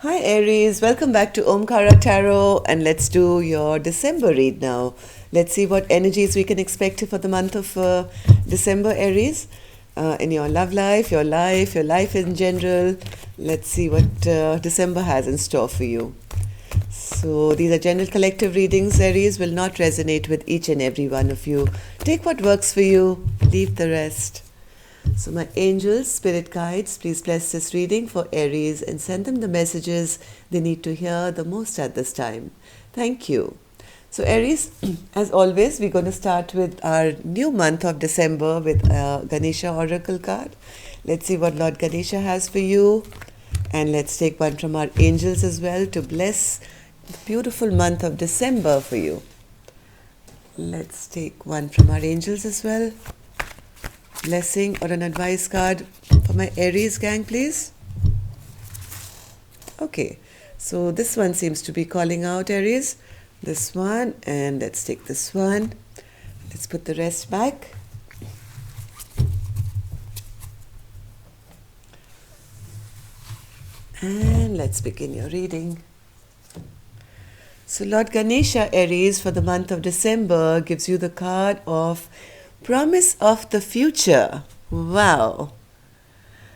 Hi Aries, welcome back to Omkara Tarot, and let's do your December read now. Let's see what energies we can expect for the month of December, Aries, in your love life, your life in general. Let's see what December has in store for you. So these are general collective readings, Aries, will not resonate with each and every one of you. Take what works for you, leave the rest. So my angels, spirit guides, please bless this reading for Aries and send them the messages they need to hear the most at this time. Thank you. So Aries, as always, we're going to start with our new month of December with a Ganesha Oracle card. Let's see what Lord Ganesha has for you. And let's take one from our angels as well to bless the beautiful month of December for you. Let's take one from our angels as well. Blessing or an advice card for my Aries gang, please. Okay, so this one seems to be calling out Aries. This one, and let's take this one. Let's put the rest back. And let's begin your reading. So Lord Ganesha, Aries, for the month of December gives you the card of Promise of the Future. Wow.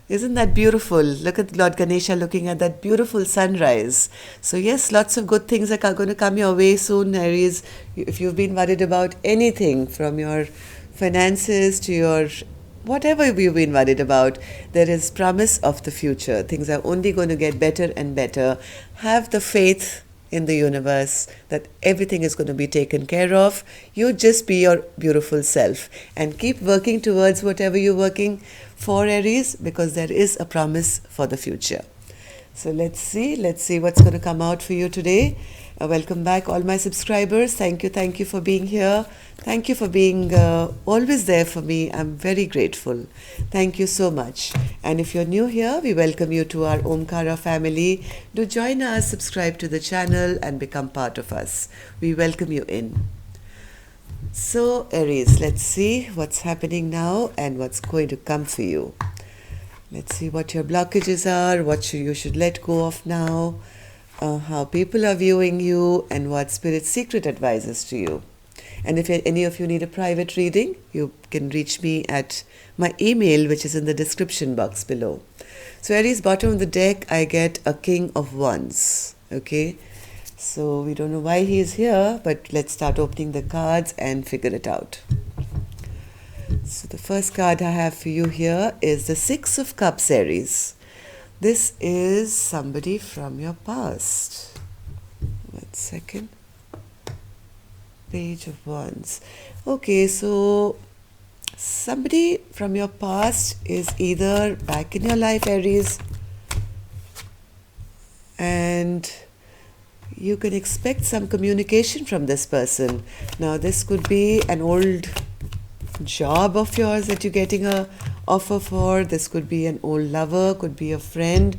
Isn't that beautiful? Look at Lord Ganesha looking at that beautiful sunrise. So yes, lots of good things are going to come your way soon, Aries. If you've been worried about anything from your finances to your whatever you've been worried about, there is promise of the future. Things are only going to get better and better. Have the faith in the universe that everything is going to be taken care of. You just be your beautiful self and keep working towards whatever you're working for, Aries, because there is a promise for the future. So let's see what's going to come out for you today. Welcome back, all my subscribers. Thank you for being here. Thank you for being always there for me. I'm very grateful. Thank you so much. And if you're new here, we welcome you to our Omkara family. Do join us, subscribe to the channel, and become part of us. We welcome you in. So, Aries, let's see what's happening now and what's going to come for you. Let's see what your blockages are, what you should let go of now, how people are viewing you, and what Spirit's secret advises to you. And if any of you need a private reading, you can reach me at my email, which is in the description box below. So Aries, bottom of the deck, I get a King of Wands. Okay, so we don't know why he is here, but let's start opening the cards and figure it out. So the first card I have for you here is the Six of Cups, Aries. This is somebody from your past. 1 second. Page of Wands. Okay, so somebody from your past is either back in your life, Aries, and you can expect some communication from this person. Now, this could be an old job of yours that you're getting a offer for. This could be an old lover, could be a friend,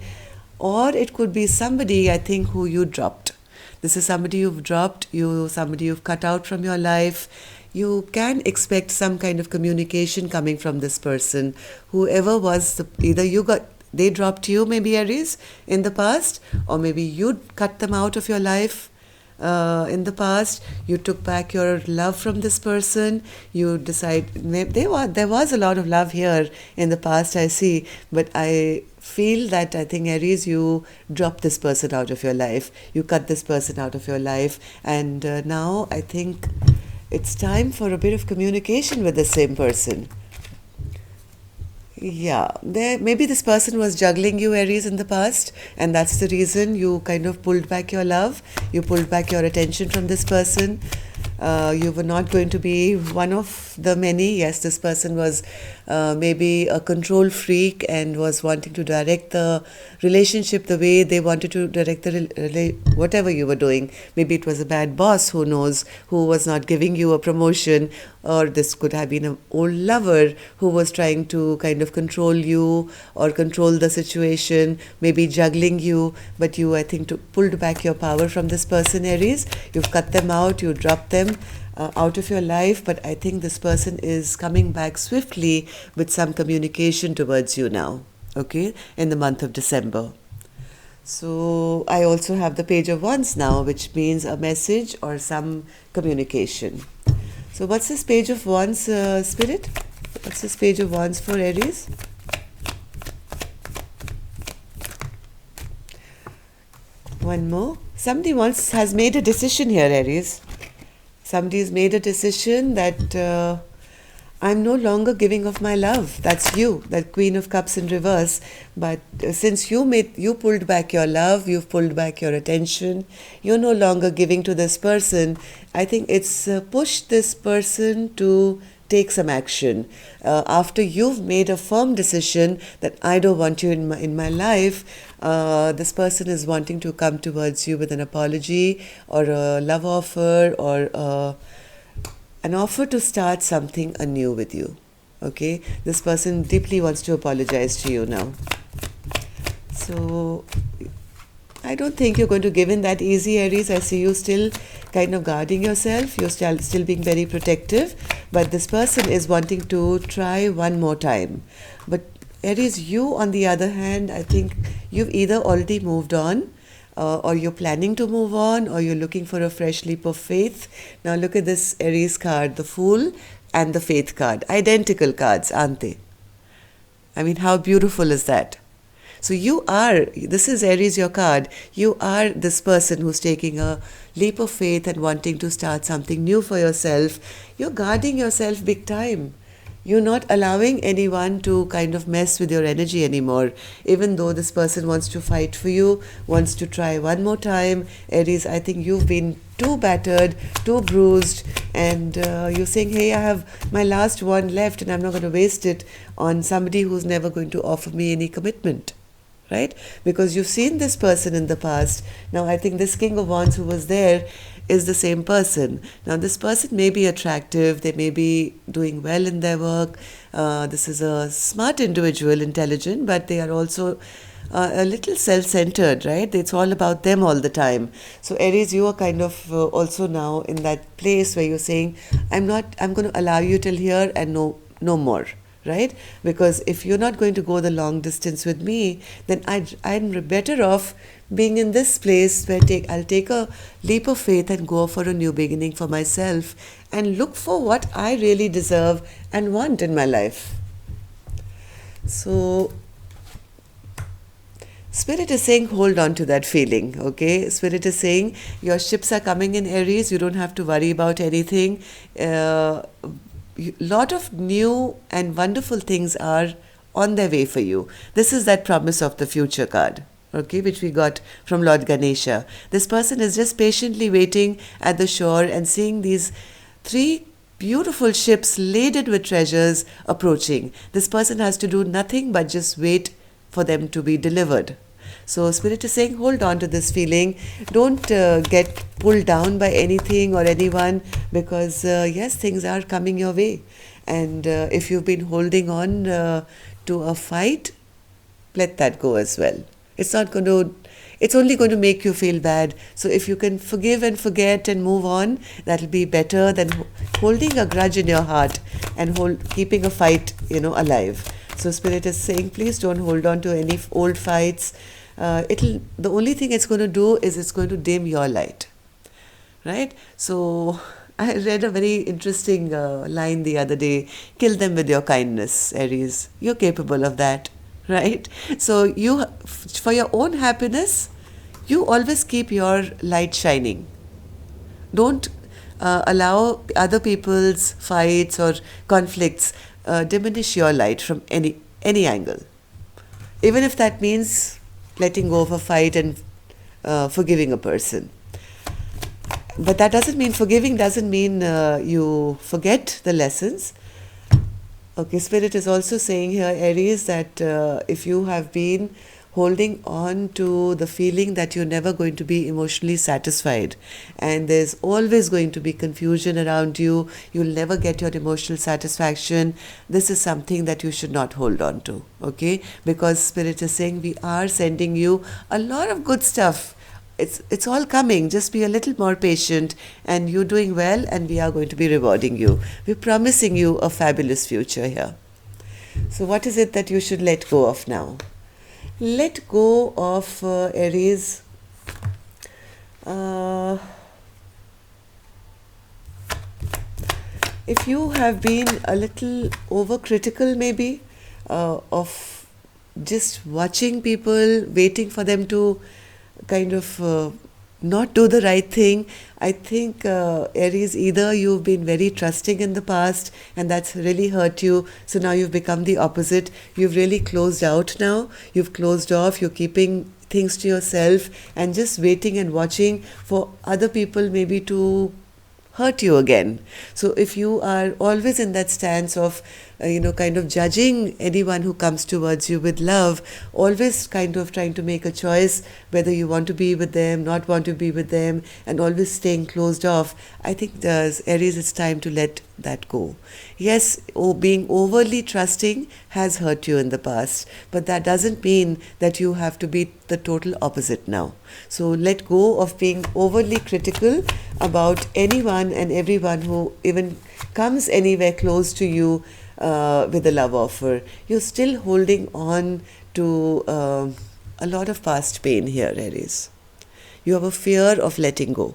or it could be somebody, I think, who you dropped. This is somebody you've dropped, somebody you've cut out from your life. You can expect some kind of communication coming from this person. Whoever was, they dropped you, maybe, Aries, in the past, or maybe you cut them out of your life. In the past, you took back your love from this person. You decide there was a lot of love here in the past, I see, but I feel that I think, Aries, you dropped this person out of your life. You cut this person out of your life, and now I think it's time for a bit of communication with the same person. Yeah, maybe this person was juggling you, Aries, in the past, and that's the reason you kind of pulled back your love. You pulled back your attention from this person. You were not going to be one of the many. Yes, this person was maybe a control freak and was wanting to direct the relationship the way they wanted to direct whatever you were doing. Maybe it was a bad boss, who knows, who was not giving you a promotion, or this could have been an old lover who was trying to kind of control you or control the situation, maybe juggling you, but you, I think, pulled back your power from this person, Aries. You've cut them out, you dropped them out of your life, but I think this person is coming back swiftly with some communication towards you now, okay, in the month of December. So I also have the Page of Wands now, which means a message or some communication. So what's this Page of Wands, Spirit? What's this Page of Wands for Aries? One more. Somebody has made a decision here, Aries. Somebody's made a decision that I'm no longer giving of my love. That's you, that Queen of Cups in reverse. But since you pulled back your love, you've pulled back your attention, you're no longer giving to this person. I think it's pushed this person to take some action. After you've made a firm decision that I don't want you in my life, this person is wanting to come towards you with an apology or a love offer or an offer to start something anew with you. Okay, this person deeply wants to apologize to you now. So I don't think you're going to give in that easy, Aries. I see you still kind of guarding yourself. You're still being very protective. But this person is wanting to try one more time. But Aries, you on the other hand, I think you've either already moved on, or you're planning to move on, or you're looking for a fresh leap of faith. Now look at this Aries card, the Fool and the Faith card. Identical cards, aren't they? I mean, how beautiful is that? So this is Aries, your card. You are this person who's taking a leap of faith and wanting to start something new for yourself. You're guarding yourself big time. You're not allowing anyone to kind of mess with your energy anymore. Even though this person wants to fight for you, wants to try one more time, Aries, I think you've been too battered, too bruised, and you're saying, hey, I have my last one left and I'm not going to waste it on somebody who's never going to offer me any commitment. Right? Because you've seen this person in the past. Now I think this King of Wands who was there is the same person. Now this person may be attractive, they may be doing well in their work. This is a smart individual, intelligent, but they are also a little self-centered, right? It's all about them all the time. So Aries, you are kind of also now in that place where you're saying, I'm going to allow you till here and no more. Right? Because if you're not going to go the long distance with me, then I'm better off being in this place where I'll take a leap of faith and go for a new beginning for myself and look for what I really deserve and want in my life. So Spirit is saying hold on to that feeling, okay? Spirit is saying your ships are coming in, Aries. You don't have to worry about anything. Lot of new and wonderful things are on their way for you. This is that promise of the future card, okay, which we got from Lord Ganesha. This person is just patiently waiting at the shore and seeing these 3 beautiful ships laden with treasures approaching. This person has to do nothing but just wait for them to be delivered. So Spirit is saying, hold on to this feeling. Don't get pulled down by anything or anyone, because yes, things are coming your way. And if you've been holding on to a fight, let that go as well. It's only going to make you feel bad. So if you can forgive and forget and move on, that'll be better than holding a grudge in your heart and keeping a fight, alive. So Spirit is saying, please don't hold on to any old fights. The only thing it's going to do is it's going to dim your light, right? So I read a very interesting line the other day. Kill them with your kindness, Aries. You're capable of that, right? So for your own happiness, you always keep your light shining. Don't allow other people's fights or conflicts diminish your light from any angle, even if that means letting go of a fight and forgiving a person. But that doesn't mean you forget the lessons. Okay, Spirit is also saying here, Aries, that if you have been holding on to the feeling that you're never going to be emotionally satisfied and there's always going to be confusion around you, you'll never get your emotional satisfaction, this is something that you should not hold on to, okay? Because Spirit is saying we are sending you a lot of good stuff. It's all coming. Just be a little more patient and you're doing well and we are going to be rewarding you. We're promising you a fabulous future here. So what is it that you should let go of now? Let go of Aries. Uh, if you have been a little overcritical, maybe, of just watching people, waiting for them to kind of not do the right thing, I think Aries, either you've been very trusting in the past and that's really hurt you, so now you've become the opposite. You've really closed out now, you've closed off, you're keeping things to yourself and just waiting and watching for other people maybe to hurt you again. So if you are always in that stance of, kind of judging anyone who comes towards you with love, always kind of trying to make a choice whether you want to be with them, not want to be with them, and always staying closed off, I think Aries, it's time to let that go. Yes, being overly trusting has hurt you in the past, but that doesn't mean that you have to be the total opposite now. So let go of being overly critical about anyone and everyone who even comes anywhere close to you with a love offer. You're still holding on to a lot of past pain here, Aries. You have a fear of letting go,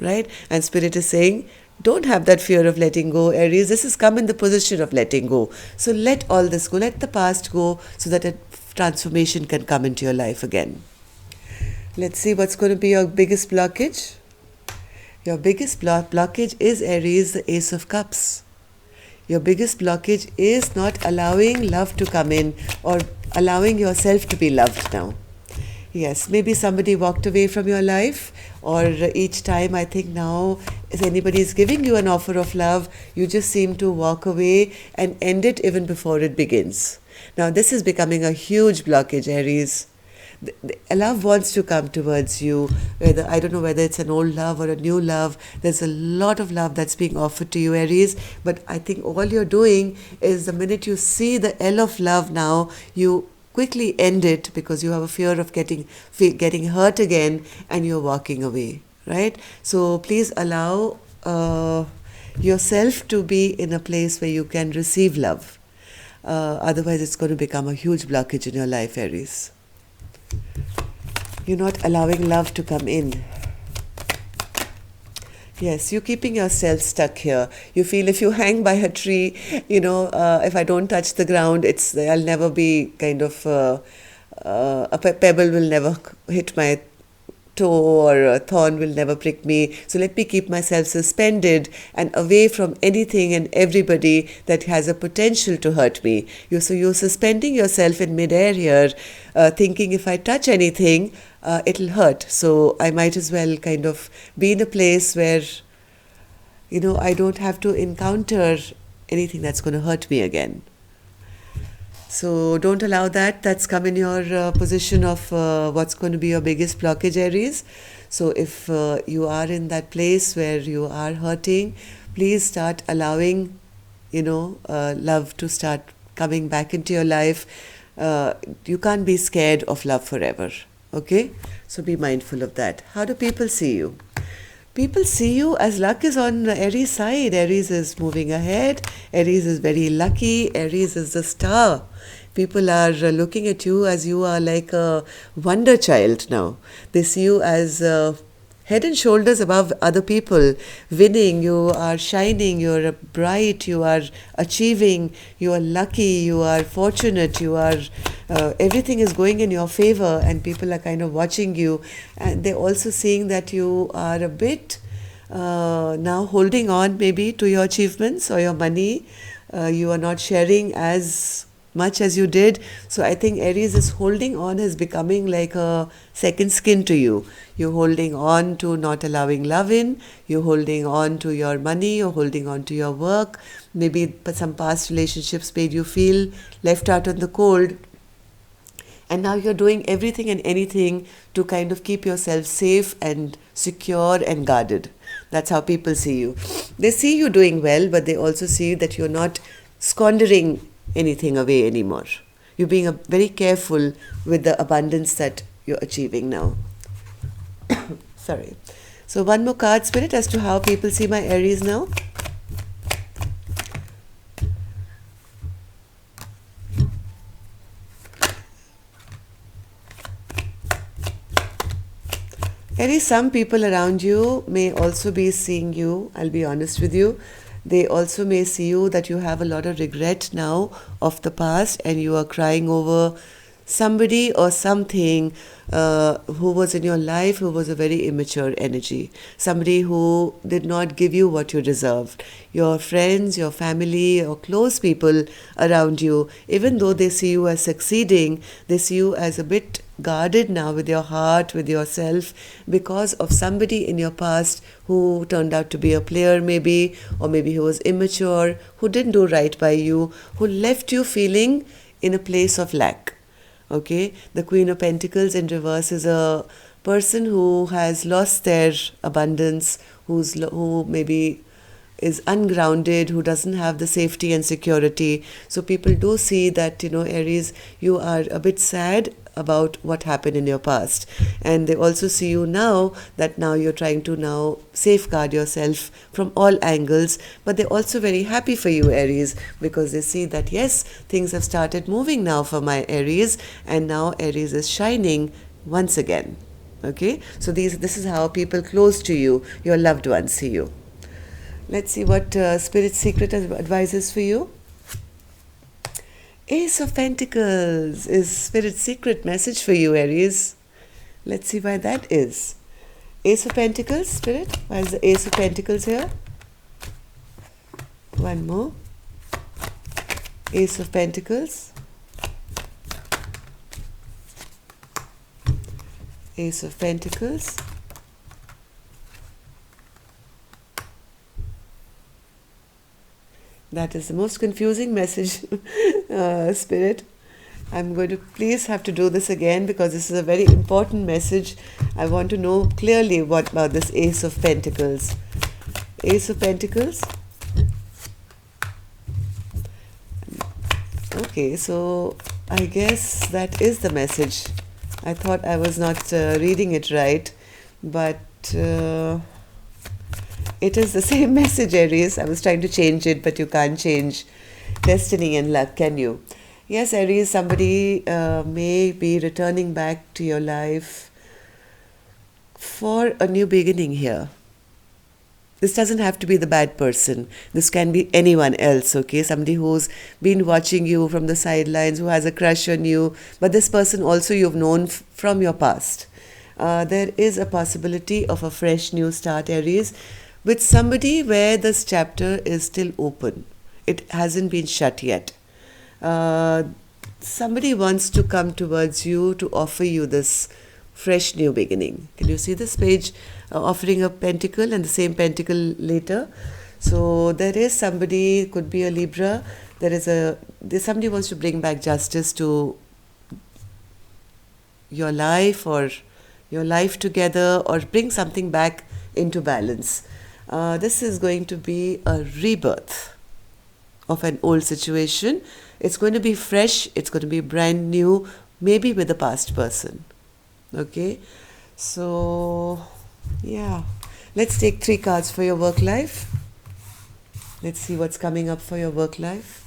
right? And Spirit is saying, don't have that fear of letting go, Aries. This has come in the position of letting go. So let all this go, let the past go, so that a transformation can come into your life again. Let's see what's going to be your biggest blockage. Your biggest blockage is, Aries, the Ace of Cups. Your biggest blockage is not allowing love to come in or allowing yourself to be loved now. Yes, maybe somebody walked away from your life, or each time I think now if anybody is giving you an offer of love, you just seem to walk away and end it even before it begins. Now this is becoming a huge blockage, Aries. Love wants to come towards you, whether I don't know whether it's an old love or a new love. There's a lot of love that's being offered to you, Aries, but I think all you're doing is the minute you see the L of love now, you quickly end it because you have a fear of getting hurt again and you're walking away, right? So please allow yourself to be in a place where you can receive love. Otherwise it's going to become a huge blockage in your life, Aries. You're not allowing love to come in. Yes, you're keeping yourself stuck here. You feel if you hang by a tree, if I don't touch the ground, I'll never be kind of, a pebble will never hit my toe or a thorn will never prick me. So let me keep myself suspended and away from anything and everybody that has a potential to hurt me. So you're suspending yourself in midair here, thinking if I touch anything, it'll hurt. So I might as well kind of be in a place where, I don't have to encounter anything that's going to hurt me again. So don't allow that. That's come in your position of what's going to be your biggest blockage, Aries. So if you are in that place where you are hurting, please start allowing, love to start coming back into your life. You can't be scared of love forever. Okay? So be mindful of that. How do people see you? People see you as luck is on Aries' side. Aries is moving ahead. Aries is very lucky. Aries is the star. People are looking at you as you are like a wonder child now. They see you as head and shoulders above other people, winning. You are shining, you are bright, you are achieving, you are lucky, you are fortunate, you are everything is going in your favor, and people are kind of watching you, and they're also seeing that you are a bit now holding on maybe to your achievements or your money. You are not sharing as much as you did. So I think Aries is holding on, is becoming like a second skin to you. You're holding on to not allowing love in, you're holding on to your money, you're holding on to your work. Maybe some past relationships made you feel left out in the cold. And now you're doing everything and anything to kind of keep yourself safe and secure and guarded. That's how people see you. They see you doing well, but they also see that you're not squandering anything away anymore. You're being very careful with the abundance that you're achieving now. Sorry. So one more card, Spirit, as to how people see my Aries now. Aries, some people around you may also be seeing you, I'll be honest with you. They also may see you that you have a lot of regret now of the past and you are crying over somebody or something who was in your life who was a very immature energy. Somebody who did not give you what you deserved. Your friends, your family, or close people around you, even though they see you as succeeding, they see you as a bit guarded now with your heart, with yourself, because of somebody in your past who turned out to be a player maybe, or maybe who was immature, who didn't do right by you, who left you feeling in a place of lack. Okay, the Queen of Pentacles in reverse is a person who has lost their abundance, who maybe is ungrounded, who doesn't have the safety and security. So people do see that, Aries, you are a bit sad about what happened in your past, and they also see you now that now you're trying to now safeguard yourself from all angles, but they're also very happy for you, Aries, because they see that yes, things have started moving now for my Aries, and now Aries is shining once again. Okay, so this is how people close to you, your loved ones, see you. Let's see what Spirit Secret advises for you. Ace of Pentacles is Spirit Secret message for you, Aries. Let's see why that is. Ace of Pentacles, Spirit. Why is the Ace of Pentacles here? One more. Ace of Pentacles. Ace of Pentacles. That is the most confusing message, Spirit. I'm going to please have to do this again because this is a very important message. I want to know clearly what about this Ace of Pentacles. Ace of Pentacles. Okay, so I guess that is the message. I thought I was not reading it right, but it is the same message, Aries. I was trying to change it, but you can't change destiny and luck, can you? Yes, Aries, somebody may be returning back to your life for a new beginning here. This doesn't have to be the bad person. This can be anyone else, okay? Somebody who's been watching you from the sidelines, who has a crush on you, but this person also you've known from your past. There is a possibility of a fresh new start, Aries, with somebody where this chapter is still open. It hasn't been shut yet. Somebody wants to come towards you to offer you this fresh new beginning. Can you see this page offering a pentacle and the same pentacle later? So there is somebody, could be a Libra, somebody wants to bring back justice to your life or your life together, or bring something back into balance. This is going to be a rebirth of an old situation. It's going to be fresh, it's going to be brand new, maybe with a past person. Okay, so yeah, let's take 3 cards for your work life. Let's see what's coming up for your work life.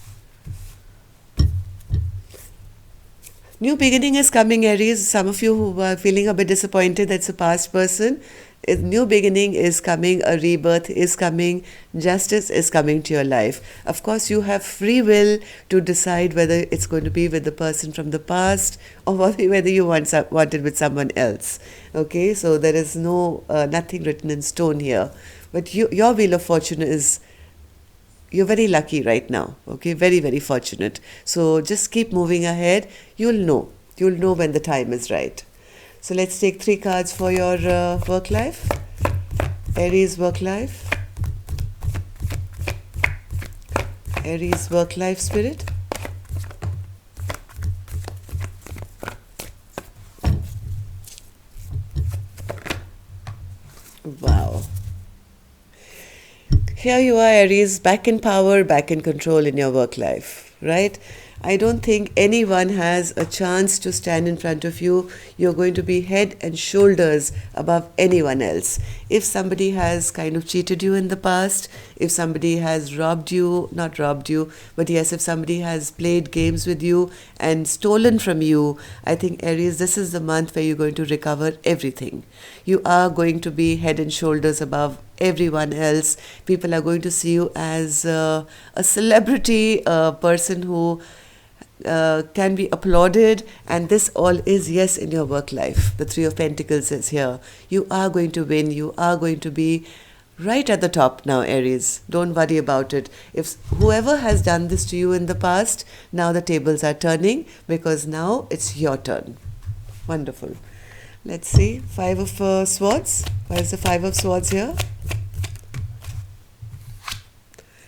New beginning is coming, Aries. Some of you who are feeling a bit disappointed that's a past person, a new beginning is coming, a rebirth is coming, justice is coming to your life. Of course, you have free will to decide whether it's going to be with the person from the past or whether you want it with someone else. Okay, so there is no nothing written in stone here. But your wheel of fortune is, you're very lucky right now, okay, very, very fortunate. So just keep moving ahead. You'll know when the time is right. So let's take 3 cards for your work life. Aries work life. Aries work life, Spirit. Wow. Here you are, Aries, back in power, back in control in your work life, right? I don't think anyone has a chance to stand in front of you. You're going to be head and shoulders above anyone else. if somebody has kind of cheated you in the past, if somebody has robbed you, not robbed you, but yes, if somebody has played games with you and stolen from you, I think Aries, this is the month where you're going to recover everything. You are going to be head and shoulders above everyone else. People are going to see you as a celebrity, a person who can be applauded, and this all is, yes, in your work life. The Three of Pentacles is here. You are going to win. You are going to be right at the top now, Aries. Don't worry about it. If whoever has done this to you in the past, now the tables are turning, because now it's your turn. Wonderful. Let's see. Five of Swords. Why is the Five of Swords here?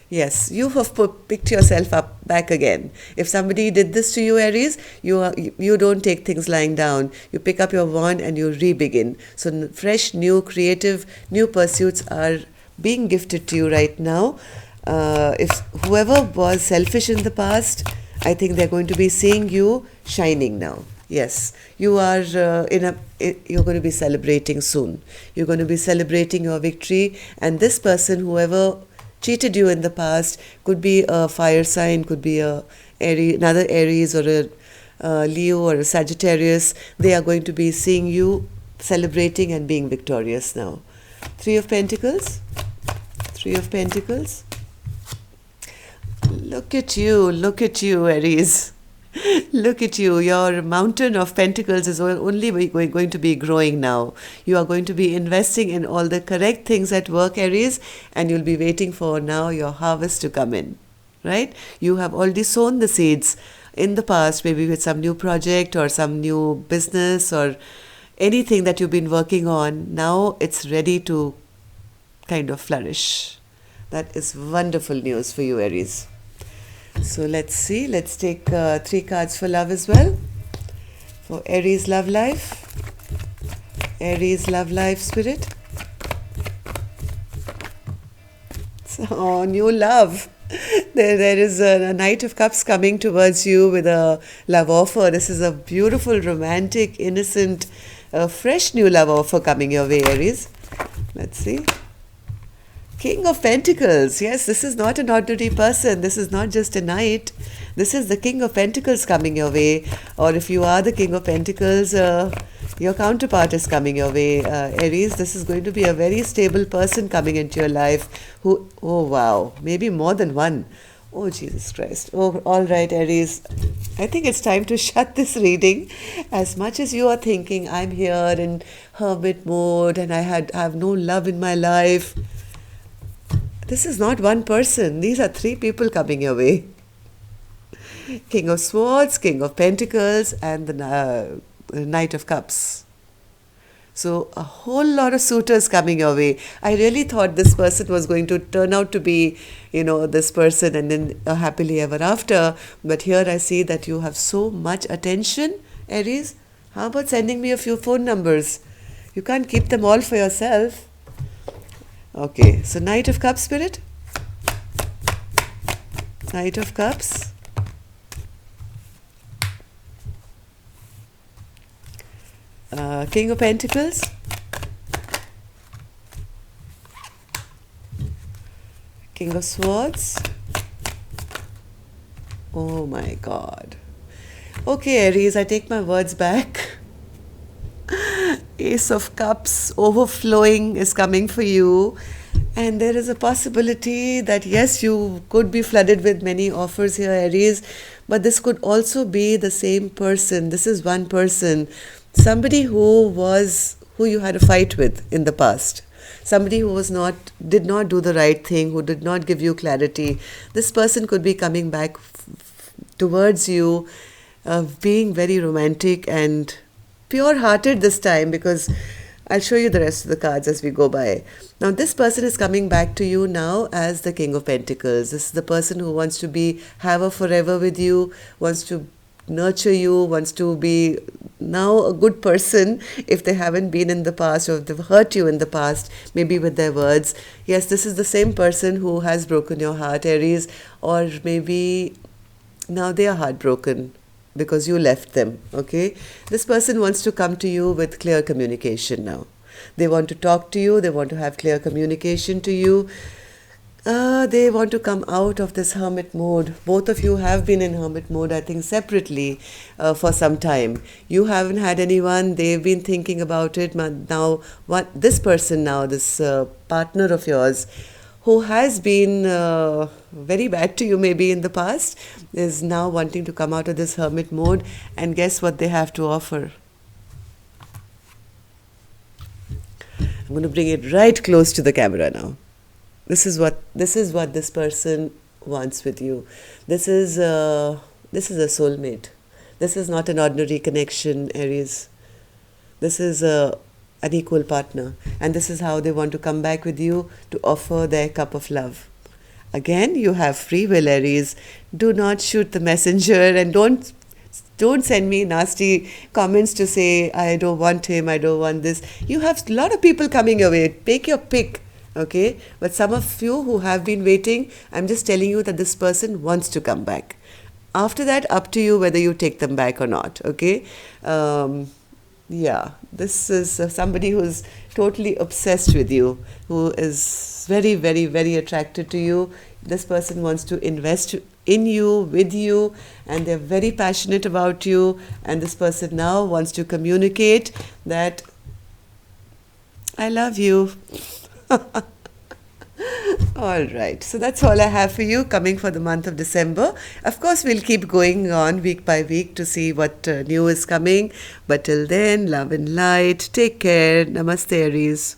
Yes, you have picked yourself up back again. If somebody did this to you, Aries, you don't take things lying down. You pick up your wand and you re-begin. So fresh, new, creative, new pursuits are being gifted to you right now. If whoever was selfish in the past, I think they're going to be seeing you shining now. Yes, you are you're going to be celebrating soon. You're going to be celebrating your victory, and this person, whoever cheated you in the past, could be a fire sign, could be another Aries or a Leo or a Sagittarius. They are going to be seeing you celebrating and being victorious now. Three of Pentacles. Three of Pentacles. Look at you, Aries. Look at you. Your mountain of pentacles is only going to be growing now. You are going to be investing in all the correct things at work, Aries, and you'll be waiting for now your harvest to come in, right? You have already sown the seeds in the past, maybe with some new project or some new business or anything that you've been working on. Now it's ready to kind of flourish. That is wonderful news for you, Aries. So let's see. Let's take 3 cards for love as well. For Aries love life. Aries love life, spirit. So, new love. There is a Knight of Cups coming towards you with a love offer. This is a beautiful, romantic, innocent, fresh new love offer coming your way, Aries. Let's see. King of Pentacles. Yes, this is not an ordinary person. This is not just a knight. This is the King of Pentacles coming your way. Or if you are the King of Pentacles, your counterpart is coming your way. Aries, this is going to be a very stable person coming into your life who, oh wow, maybe more than one. Oh, Jesus Christ. Oh, all right, Aries. I think it's time to shut this reading. As much as you are thinking, I'm here in hermit mode and I have no love in my life. This is not one person. These are 3 people coming your way. King of Swords, King of Pentacles, and the Knight of Cups. So a whole lot of suitors coming your way. I really thought this person was going to turn out to be, this person and then a happily ever after. But here I see that you have so much attention, Aries. How about sending me a few phone numbers? You can't keep them all for yourself. Okay, so Knight of Cups, spirit. Knight of Cups. King of Pentacles. King of Swords. Oh my God. Okay, Aries, I take my words back. Ace of Cups overflowing is coming for you, and there is a possibility that yes, you could be flooded with many offers here, Aries, but this could also be the same person. This is one person, somebody who you had a fight with in the past, somebody who did not do the right thing, who did not give you clarity. This person could be coming back towards you, being very romantic and pure-hearted this time, because I'll show you the rest of the cards as we go by. Now, this person is coming back to you now as the King of Pentacles. This is the person who wants to have a forever with you, wants to nurture you, wants to be now a good person if they haven't been in the past or if they've hurt you in the past, maybe with their words. Yes, this is the same person who has broken your heart, Aries, or maybe now they are heartbroken because you left them, okay? This person wants to come to you with clear communication now. They want to talk to you, they want to have clear communication to you. They want to come out of this hermit mode. Both of you have been in hermit mode, I think, separately for some time. You haven't had anyone, they've been thinking about it. Now, this person now, this partner of yours, who has been very bad to you maybe in the past, is now wanting to come out of this hermit mode. And guess what they have to offer? I'm going to bring it right close to the camera now. This is what this person wants with you. This is a soulmate. This is not an ordinary connection, Aries. This is an equal partner, and this is how they want to come back with you to offer their cup of love. Again, you have free will, Aries. Do not shoot the messenger, and don't send me nasty comments to say, I don't want him, I don't want this. You have a lot of people coming your way. Take your pick. Okay, but some of you who have been waiting, I'm just telling you that this person wants to come back. After that, up to you whether you take them back or not. Okay, yeah, this is somebody who's totally obsessed with you, who is very, very, very attracted to you. This person wants to invest in you, with you, and they're very passionate about you. And this person now wants to communicate that I love you. All right, so that's all I have for you coming for the month of December. Of course, we'll keep going on week by week to see what new is coming. But till then, love and light. Take care. Namaste, Aries.